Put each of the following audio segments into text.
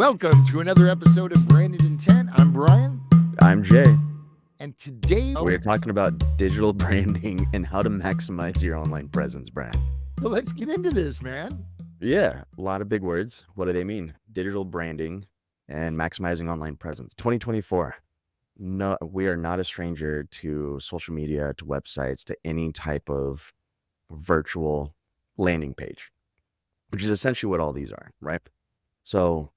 Welcome to another episode of Branded Intent. I'm Brian. I'm Jay. And today We're talking about digital branding and how to maximize your online presence, Brian. Well, let's get into this, man. Yeah, a lot of big words. What do they mean? Digital branding and maximizing online presence. 2024. No, we are not a stranger to social media, to websites, to any type of virtual landing page, which is essentially what all these are, right? So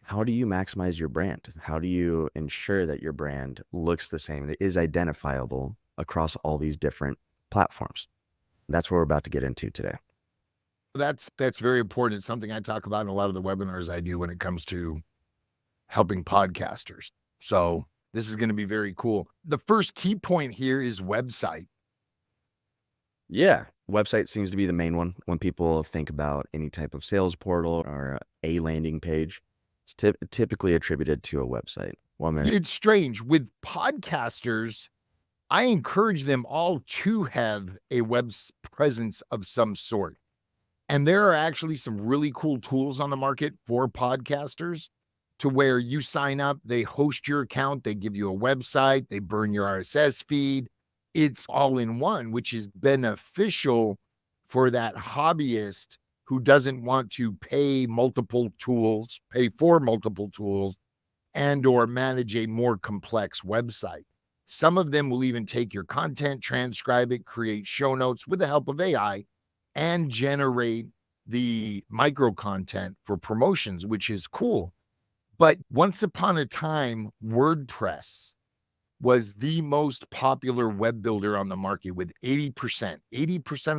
how do you maximize your brand? How do you ensure that your brand looks the same and is identifiable across all these different platforms? That's what we're about to get into today. That's very important. It's something I talk about in a lot of the webinars I do when it comes to helping podcasters. So this is going to be very cool. The first key point here is website. Yeah, website seems to be the main one when people think about any type of sales portal or a landing page. It's typically attributed to a website. 1 minute. It's strange. With podcasters, I encourage them all to have a web presence of some sort. And there are actually some really cool tools on the market for podcasters to where you sign up, they host your account, they give you a website, they burn your RSS feed. It's all in one, which is beneficial for that hobbyist who doesn't want to pay for multiple tools and or manage a more complex website. Some of them will even take your content, transcribe it, create show notes with the help of AI, and generate the micro content for promotions, which is cool. But once upon a time, WordPress was the most popular web builder on the market with 80%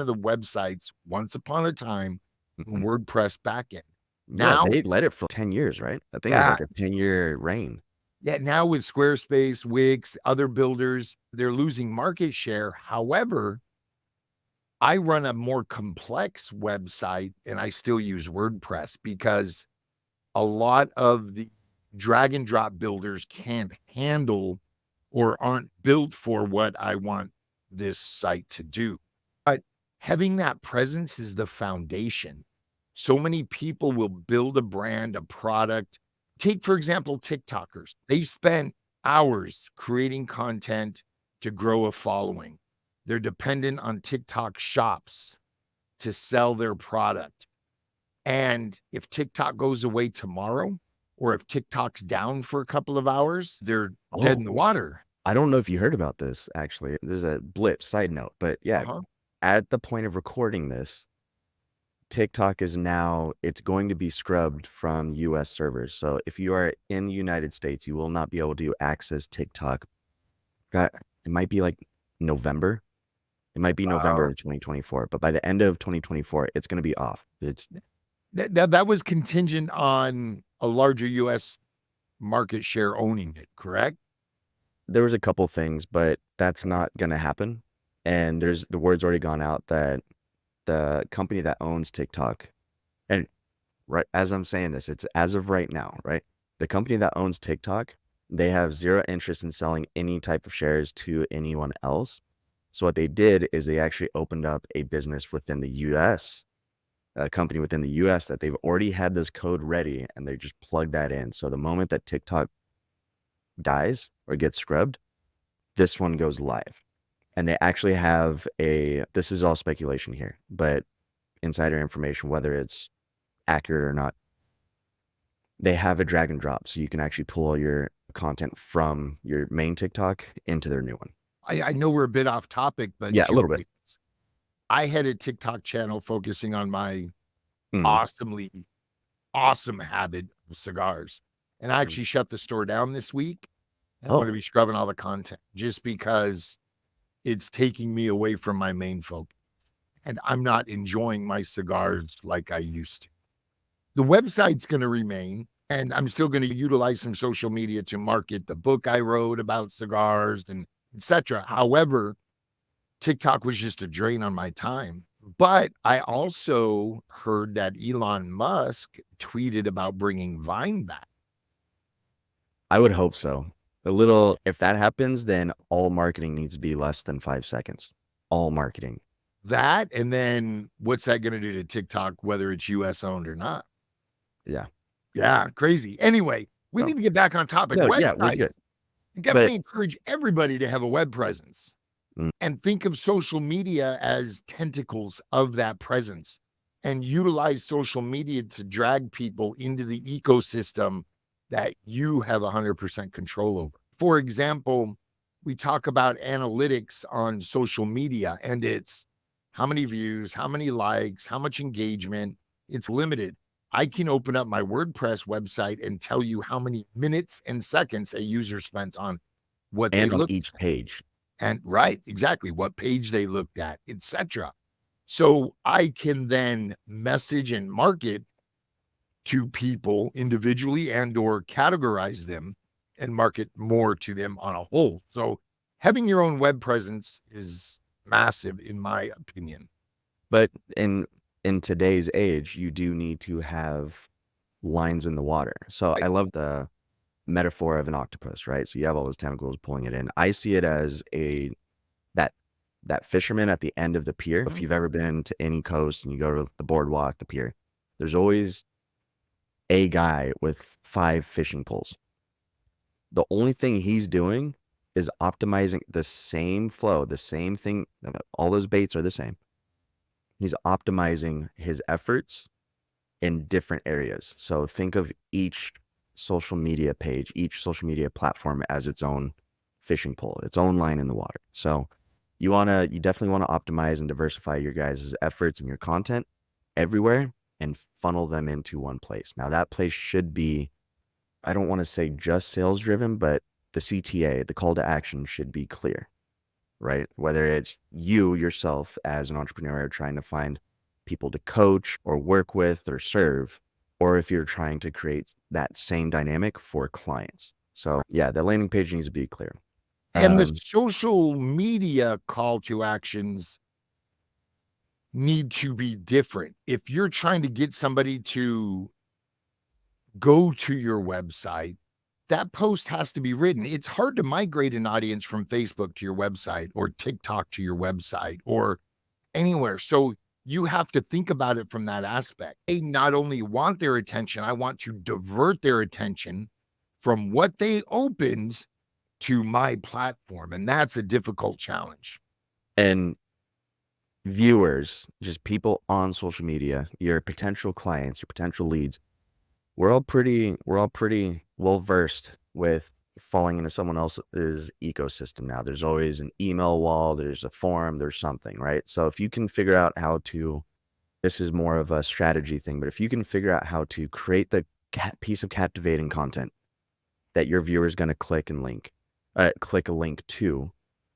of the websites once upon a time, WordPress backend. Now they let it for 10 years, right? I think it was like a 10-year reign. Yeah, now with Squarespace, Wix, other builders, they're losing market share. However, I run a more complex website and I still use WordPress because a lot of the drag and drop builders can't handle or aren't built for what I want this site to do. But having that presence is the foundation. So many people will build a brand, a product. Take, for example, TikTokers. They spent hours creating content to grow a following. They're dependent on TikTok shops to sell their product. And if TikTok goes away tomorrow, or if TikTok's down for a couple of hours, they're dead in the water. I don't know if you heard about this, actually. There's a blip side note, but yeah, at the point of recording this, TikTok is now, it's going to be scrubbed from US servers. So if you are in the United States, you will not be able to access TikTok. It might be like November. It might be November of 2024, but by the end of 2024, it's going to be off. It's that was contingent on a larger US market share owning it, correct? There was a couple things, but that's not going to happen. And the word's already gone out that the company that owns TikTok, and right as I'm saying this, it's as of right now, right? The company that owns TikTok, they have zero interest in selling any type of shares to anyone else. So what they did is they actually opened up a business within the US, a company within the US that they've already had this code ready, and they just plug that in. So the moment that TikTok dies or gets scrubbed, this one goes live. And they actually have this is all speculation here, but insider information, whether it's accurate or not, they have a drag and drop. So you can actually pull all your content from your main TikTok into their new one. I know we're a bit off topic, but yeah, a little bit. I had a TikTok channel focusing on my awesome habit of cigars. And I actually shut the store down this week. I'm going to be scrubbing all the content just because it's taking me away from my main focus. And I'm not enjoying my cigars like I used to. The website's going to remain, and I'm still going to utilize some social media to market the book I wrote about cigars and etc. However, TikTok was just a drain on my time. But I also heard that Elon Musk tweeted about bringing Vine back. I would hope so. If that happens, then all marketing needs to be less than 5 seconds. All marketing. That, and then what's that going to do to TikTok, whether it's US owned or not? Yeah. Yeah, crazy. Anyway, we Oh, need to get back on topic. no, yeah, we're Websites, good. But definitely encourage everybody to have a web presence mm, and think of social media as tentacles of that presence and utilize social media to drag people into the ecosystem that you have 100% control over. For example, we talk about analytics on social media and it's how many views, how many likes, how much engagement. It's limited. I can open up my WordPress website and tell you how many minutes and seconds a user spent on what they and on looked each page. and right, exactly, what page they looked at, etc. So I can then message and market to people individually and or categorize them and market more to them on a whole. So having your own web presence is massive in my opinion. But in today's age, you do need to have lines in the water. So Right. I love the metaphor of an octopus, right? So you have all those tentacles pulling it in. I see it as a that that fisherman at the end of the pier. If Mhm. you've ever been to any coast and you go to the boardwalk, the pier, there's always a guy with 5 fishing poles. The only thing he's doing is optimizing the same flow, the same thing. All those baits are the same. He's optimizing his efforts in different areas. So think of each social media page, each social media platform as its own fishing pole, its own line in the water. So you definitely want to optimize and diversify your guys' efforts and your content everywhere and funnel them into one place. Now that place should be, I don't want to say just sales driven, but the CTA, the call to action should be clear, right? Whether it's you yourself as an entrepreneur trying to find people to coach or work with or serve, or if you're trying to create that same dynamic for clients. So yeah, the landing page needs to be clear. And the Um, social media call to actions need to be different. If you're trying to get somebody to go to your website, that post has to be written. It's hard to migrate an audience from Facebook to your website or TikTok to your website or anywhere. So you have to think about it from that aspect. They not only want their attention, I want to divert their attention from what they opened to my platform. And that's a difficult challenge. and viewers, just people on social media, your potential clients, your potential leads, we're all pretty well versed with falling into someone else's ecosystem now. There's always an email wall, there's a forum, there's something, right? So if you can figure out how to, this is more of a strategy thing, but if you can figure out how to create the piece of captivating content that your viewer is going to click a link to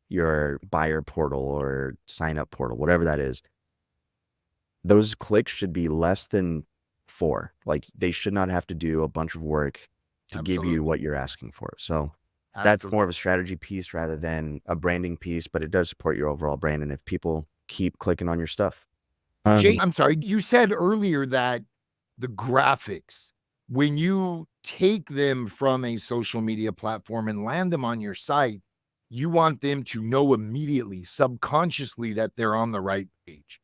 your buyer portal or sign up portal, whatever that is, those clicks should be less than 4. Like, they should not have to do a bunch of work to give you Absolutely. what you're asking for. So that's Absolutely. more of a strategy piece rather than a branding piece, but it does support your overall brand. And if people keep clicking on your stuff, Jay, I'm sorry. You said earlier that the graphics, when you take them from a social media platform and land them on your site, you want them to know immediately, subconsciously, that they're on the right page.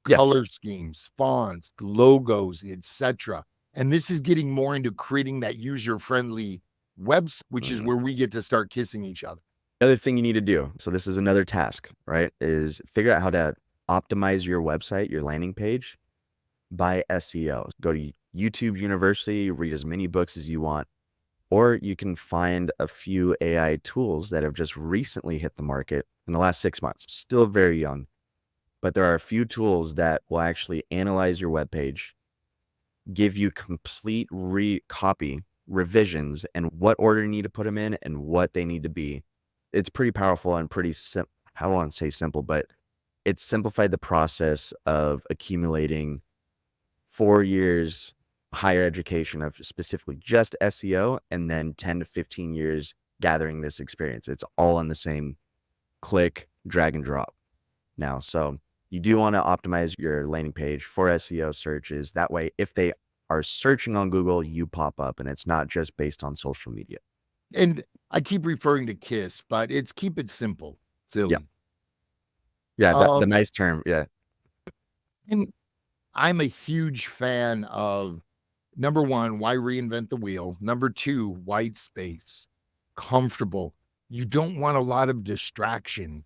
yeah, Color schemes, fonts, logos, etc. And this is getting more into creating that user-friendly website, which is mm, where we get to start kissing each other. other thing you need to do. So this is another task, right? Is figure out how to optimize your website, your landing page by SEO. Go to YouTube University, read as many books as you want, or you can find a few AI tools that have just recently hit the market in the last 6 months. Still very young, but there are a few tools that will actually analyze your web page, give you complete copy revisions and what order you need to put them in and what they need to be. It's pretty powerful and pretty simple. I don't want to say simple, but it's simplified the process of accumulating 4 years higher education of specifically just SEO and then 10 to 15 years gathering this experience. It's all on the same click, drag and drop now. So you do want to optimize your landing page for SEO searches. That way, if they are searching on Google, you pop up and it's not just based on social media. And I keep referring to KISS, but it's keep it simple, Yeah. silly. Yeah. The Um, nice term. Yeah. and I'm a huge fan of Number one, why reinvent the wheel? Number two, white space, comfortable. You don't want a lot of distraction.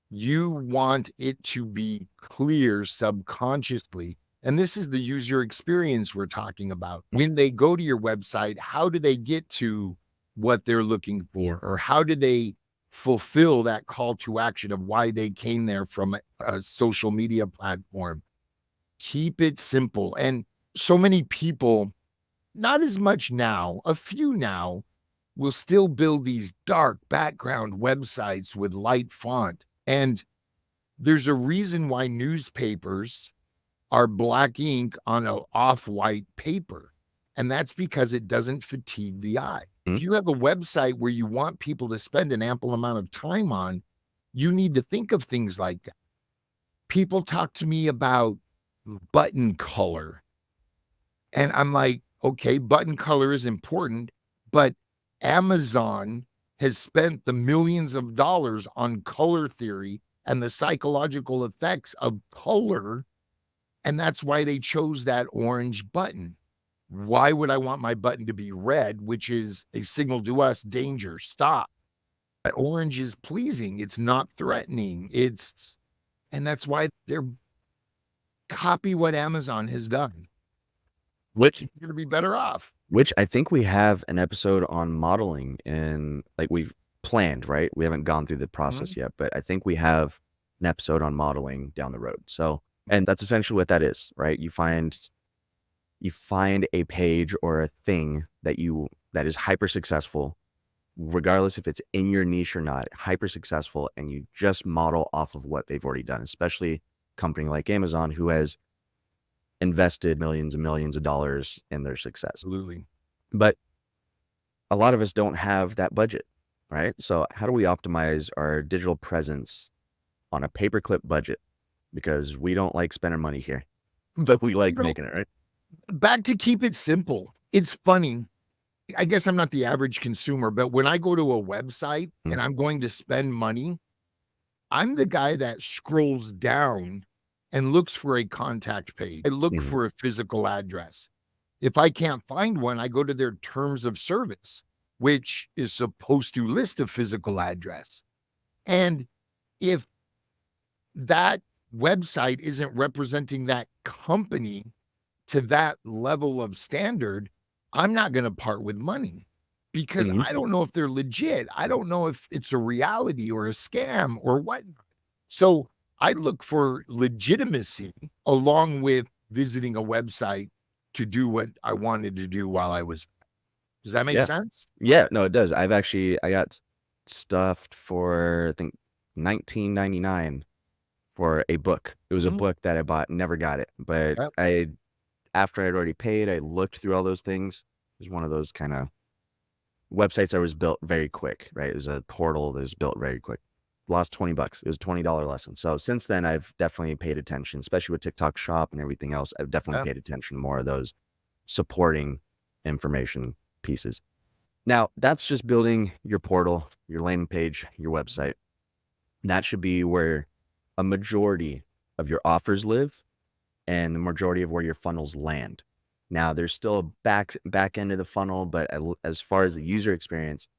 You want it to be clear subconsciously. And this is the user experience we're talking about. When they go to your website, how do they get to what they're looking for? Or how do they fulfill that call to action of why they came there from a social media platform? Keep it simple. And so many people, not as much now, a few now, will still build these dark background websites with light font. And there's a reason why newspapers are black ink on an off-white paper. And that's because it doesn't fatigue the eye. If you have a website where you want people to spend an ample amount of time on, you need to think of things like that. People talk to me about button color. And I'm like, okay, button color is important, but Amazon has spent the millions of dollars on color theory and the psychological effects of color. And that's why they chose that orange button. Why would I want my button to be red, which is a signal to us, danger, stop? Orange is pleasing. It's not threatening. And that's why they're copy what Amazon has done. Which You're going to be better off. Which I think we have an episode on modeling, and like we've planned, right? We haven't gone through the process yet, but I think we have an episode on modeling down the road. So, and that's essentially what that is, right? You find a page or a thing that is hyper successful, regardless if it's in your niche or not, hyper successful, and you just model off of what they've already done, especially a company like Amazon, who has invested millions and millions of dollars in their success. Absolutely. But a lot of us don't have that budget, right? So how do we optimize our digital presence on a paperclip budget? Because we don't like spending money here, but we like making it, right? Back to keep it simple. It's funny. I guess I'm not the average consumer, but when I go to a website and I'm going to spend money, I'm the guy that scrolls down and looks for a contact page. I look for a physical address. If I can't find one, I go to their terms of service, which is supposed to list a physical address. And if that website isn't representing that company to that level of standard, I'm not going to part with money because I don't know if they're legit. I don't know if it's a reality or a scam or what. So I look for legitimacy along with visiting a website to do what I wanted to do while I was. Does that make sense? Yeah, no, it does. I got stuffed for, I think, $19.99 for a book. It was a book that I bought, never got it. But after I'd already paid, I looked through all those things. It was one of those kind of websites that was built very quick, right? It was a portal that was built very quick. Lost $20. It was a $20 lesson. So since then, I've definitely paid attention, especially with TikTok Shop and everything else. I've definitely paid attention to more of those supporting information pieces. Now, that's just building your portal, your landing page, your website. That should be where a majority of your offers live and the majority of where your funnels land. Now, there's still a back end of the funnel, but as far as the user experience,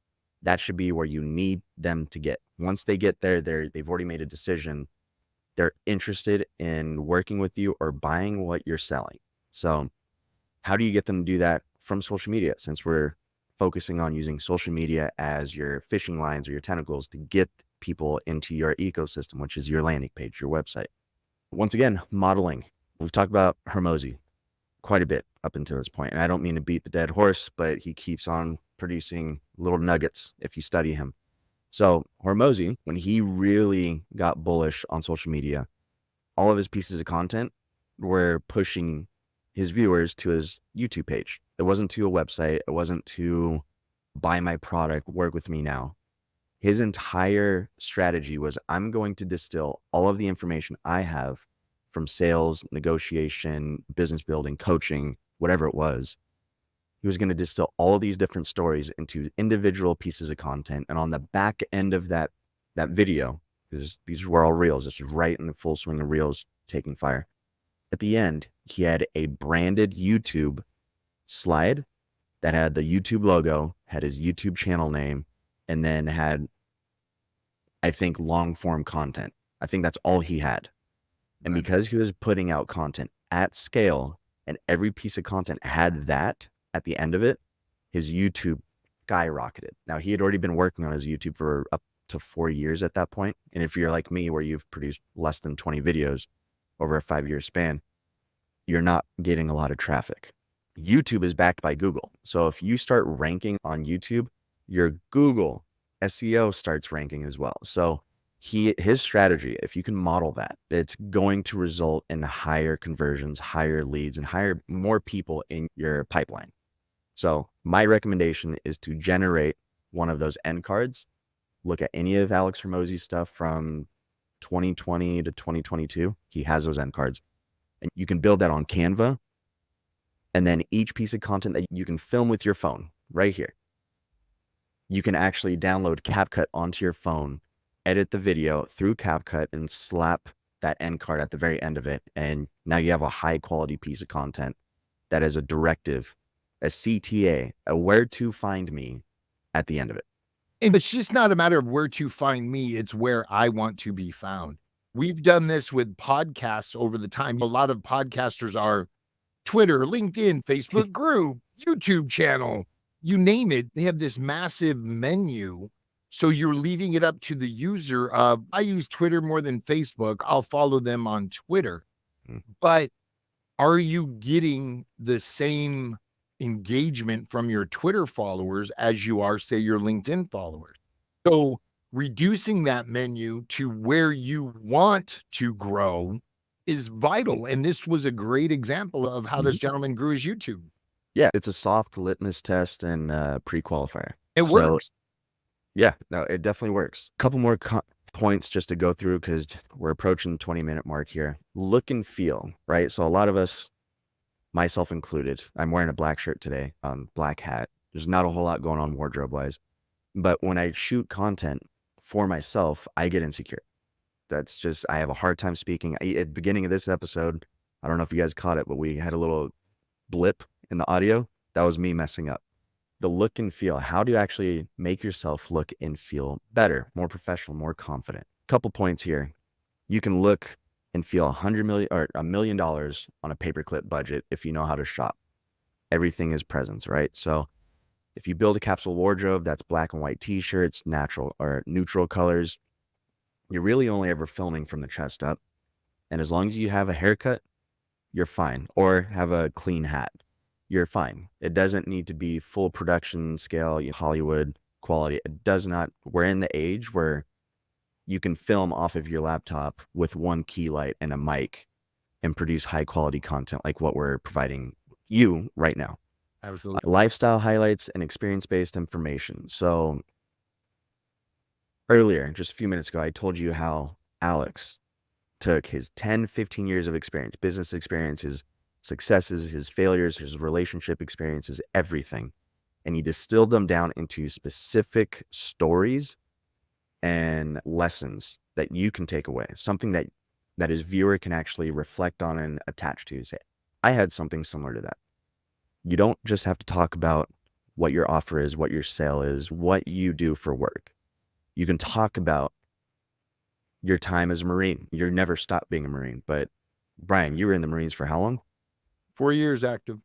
that should be where you need them to get. Once they get there, they've already made a decision. They're interested in working with you or buying what you're selling. So how do you get them to do that? From social media, since we're focusing on using social media as your fishing lines or your tentacles to get people into your ecosystem, which is your landing page, your website. Once again, modeling. We've talked about Hormozi quite a bit up until this point, and I don't mean to beat the dead horse, but he keeps on producing little nuggets if you study him. So Hormozi, when he really got bullish on social media, all of his pieces of content were pushing his viewers to his YouTube page. It wasn't to a website. It wasn't to buy my product, work with me now. His entire strategy was, I'm going to distill all of the information I have from sales, negotiation, business building, coaching, whatever it was. He was going to distill all of these different stories into individual pieces of content. And on the back end of that video, because these were all reels, this was right in the full swing of reels taking fire. At the end, he had a branded YouTube slide that had the YouTube logo, had his YouTube channel name, and then had, I think, long form content. I think that's all he had. And Right. because he was putting out content at scale and every piece of content had that at the end of it, his YouTube skyrocketed. Now, he had already been working on his YouTube for up to 4 years at that point. And if you're like me, where you've produced less than 20 videos over a 5-year span, you're not getting a lot of traffic. YouTube is backed by Google. So if you start ranking on YouTube, your Google SEO starts ranking as well. So his strategy, if you can model that, it's going to result in higher conversions, higher leads, and more people in your pipeline. So my recommendation is to generate one of those end cards. Look at any of Alex Hormozi's stuff from 2020 to 2022. He has those end cards. And you can build that on Canva. And then each piece of content that you can film with your phone right here, you can actually download CapCut onto your phone, edit the video through CapCut, and slap that end card at the very end of it. And now you have a high quality piece of content that is a directive, a CTA, a where to find me at the end of it. And it's just not a matter of where to find me, it's where I want to be found. We've done this with podcasts over the time. A lot of podcasters are Twitter, LinkedIn, Facebook group, YouTube channel, you name it. They have this massive menu. So you're leaving it up to the user of, I use Twitter more than Facebook. I'll follow them on Twitter. Mm. But are you getting the same engagement from your Twitter followers as you are, say, your LinkedIn followers? So reducing that menu to where you want to grow is vital. And this was a great example of how this gentleman grew his YouTube. Yeah, it's a soft litmus test and pre-qualifier. It works. Yeah, no, it definitely works. A couple more points just to go through because we're approaching the 20-minute mark here. Look and feel, right? So a lot of us, myself included, I'm wearing a black shirt today, black hat. There's not a whole lot going on wardrobe-wise. But when I shoot content for myself, I get insecure. That's just, I have a hard time speaking. At the beginning of this episode, I don't know if you guys caught it, but we had a little blip in the audio. That was me messing up. The look and feel. How do you actually make yourself look and feel better, more professional, more confident? Couple points here. You can look and feel $100 million or $1 million on a paperclip budget if you know how to shop. Everything is presence, right? So if you build a capsule wardrobe that's black and white t-shirts, natural or neutral colors, you're really only ever filming from the chest up. And as long as you have a haircut, you're fine. Or have a clean hat, you're fine. It doesn't need to be full production scale, Hollywood quality. It does not. We're in the age where you can film off of your laptop with one key light and a mic and produce high quality content like what we're providing you right now. Absolutely. Lifestyle highlights and experience-based information. So earlier, just a few minutes ago, I told you how Alex took his 10, 15 years of experience, business experience, his successes, his failures, his relationship experiences, everything. And he distilled them down into specific stories and lessons that you can take away, something that his viewer can actually reflect on and attach to. Say, I had something similar to that. You don't just have to talk about what your offer is, what your sale is, what you do for work. You can talk about your time as a Marine. You're never stopped being a Marine. But Brian, you were in the Marines for how long? 4 years active.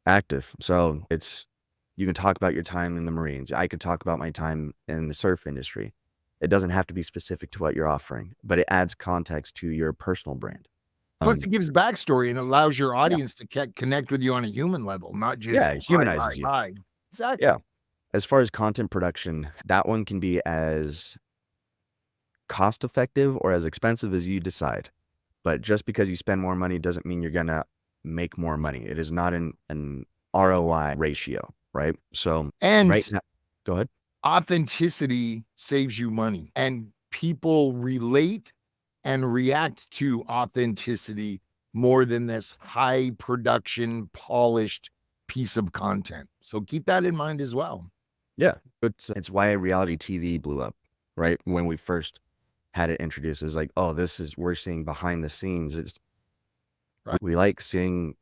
Active. So you can talk about your time in the Marines. I could talk about my time in the surf industry. It doesn't have to be specific to what you're offering, but it adds context to your personal brand. Plus, it gives backstory and allows your audience to connect with you on a human level, not just it humanizes you. Hi. Exactly. Yeah. As far as content production, that one can be as cost effective or as expensive as you decide. But just because you spend more money doesn't mean you're going to make more money. It is not an ROI ratio, right? So, And right now, go ahead. Authenticity saves you money, and people relate and react to authenticity more than this high production, polished piece of content. So keep that in mind as well. Yeah. It's why reality TV blew up, right? When we first had it introduced, it was like, oh, we're seeing behind the scenes. Right. We like seeing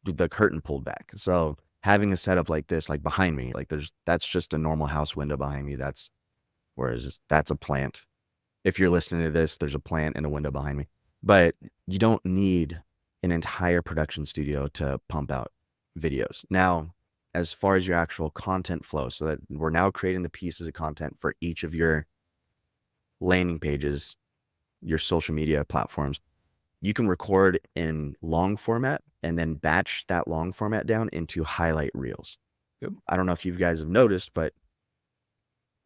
the curtain pulled back. So having a setup like this, like behind me, like that's just a normal house window behind me. Whereas that's a plant. If you're listening to this, there's a plant and a window behind me. But you don't need an entire production studio to pump out videos. Now, as far as your actual content flow, so that we're now creating the pieces of content for each of your landing pages, your social media platforms, you can record in long format and then batch that long format down into highlight reels. Yep. I don't know if you guys have noticed, but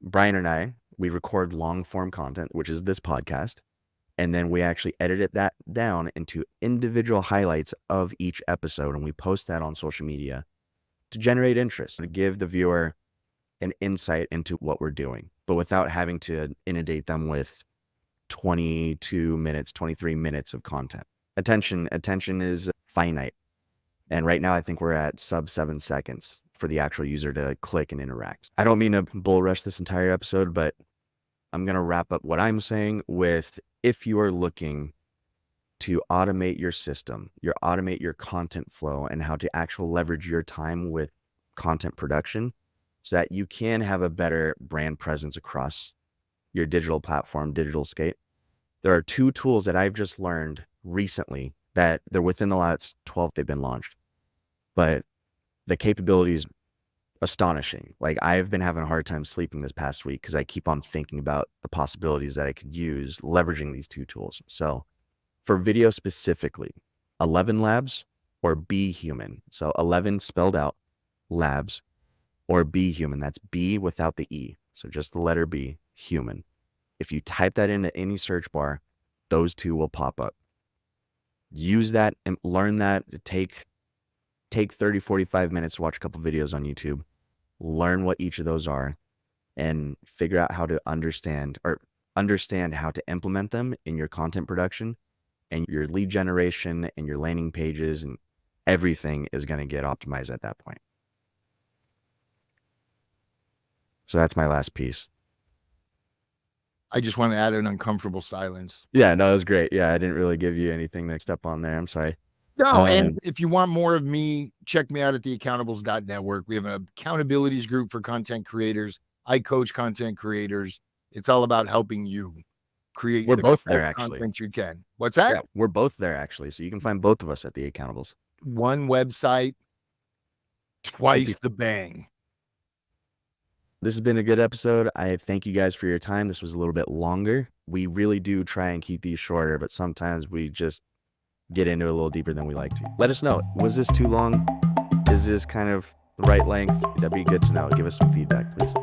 Brian and I, we record long form content, which is this podcast, and then we actually edit that down into individual highlights of each episode, and we post that on social media to generate interest, to give the viewer an insight into what we're doing, but without having to inundate them with 22 minutes, 23 minutes of content. Attention is finite. And right now I think we're at sub 7 seconds for the actual user to click and interact. I don't mean to bull rush this entire episode, but I'm going to wrap up what I'm saying with, if you are looking to automate your system, automate your content flow, and how to actually leverage your time with content production so that you can have a better brand presence across your digital platform, digital scape. There are 2 tools that I've just learned recently that they're within the last 12 they've been launched, but the capability is astonishing. Like, I've been having a hard time sleeping this past week because I keep on thinking about the possibilities that I could use leveraging these 2 tools. So for video specifically, 11 Labs or Be Human. So 11 spelled out, Labs, or Be Human. That's B without the E. So just the letter B, human. If you type that into any search bar, those 2 will pop up. Use that and learn that. Take 30, 45 minutes to watch a couple videos on YouTube. Learn what each of those are and figure out how to understand how to implement them in your content production, and your lead generation and your landing pages, and everything is going to get optimized at that point. So that's my last piece. I just want to add an uncomfortable silence. Yeah, no, it was great. Yeah, I didn't really give you anything next up on there. I'm sorry. No, and if you want more of me, check me out at the accountables.network. We have an accountabilities group for content creators. I coach content creators. It's all about helping you create. We're both there, best actually. content you can. What's that? Yeah, we're both there, actually. So you can find both of us at the Accountables. One website, twice the bang. This has been a good episode. I thank you guys for your time. This was a little bit longer. We really do try and keep these shorter, but sometimes we just get into it a little deeper than we like to. Let us know. Was this too long? Is this kind of the right length? That'd be good to know. Give us some feedback, please.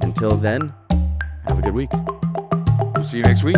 Until then, have a good week. We'll see you next week.